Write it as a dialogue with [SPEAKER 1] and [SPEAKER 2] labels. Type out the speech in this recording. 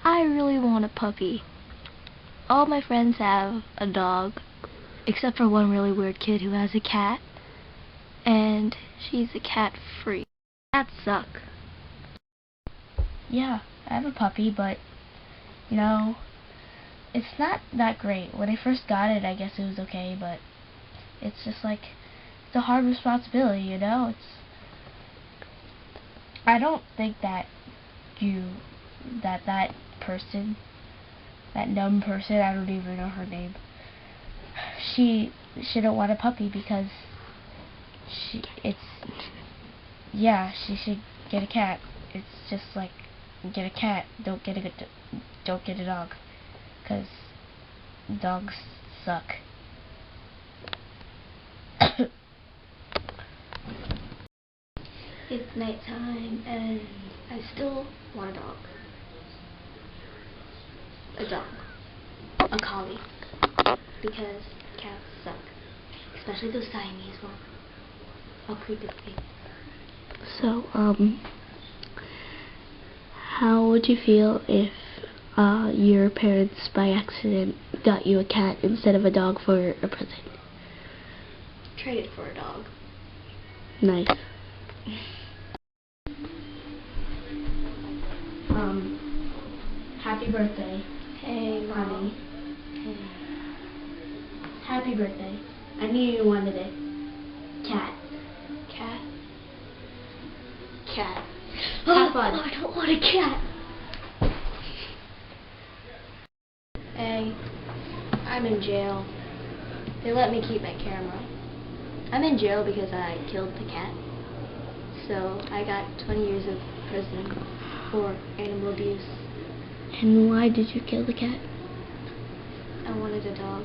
[SPEAKER 1] I really want a puppy. All my friends have a dog, except for one really weird kid who has a cat, and she's a cat freak. Cats suck.
[SPEAKER 2] Yeah, I have a puppy, but, you know, it's not that great. When I first got it, I guess it was okay, but it's just like, it's a hard responsibility, you know? I don't think that that person, that numb person, I don't even know her name, she shouldn't want a puppy because she should get a cat. It's just like, get a cat, don't get a dog, because dogs suck.
[SPEAKER 1] It's nighttime and I still want a dog. A dog. A collie. Because cats suck. Especially those Siamese ones. How creepy they be. So, how would you feel if your parents by accident got you a cat instead of a dog for a present? Trade it for a dog. Nice.
[SPEAKER 2] Happy birthday.
[SPEAKER 1] Hey,
[SPEAKER 2] honey.
[SPEAKER 1] Hey.
[SPEAKER 2] Happy birthday. I knew you wanted it. Cat.
[SPEAKER 1] Cat?
[SPEAKER 2] Cat.
[SPEAKER 1] Have
[SPEAKER 2] fun.
[SPEAKER 1] I don't want a cat. Hey, I'm in jail. They let me keep my camera. I'm in jail because I killed the cat. So I got 20 years of prison for animal abuse. And why did you kill the cat? I wanted a dog.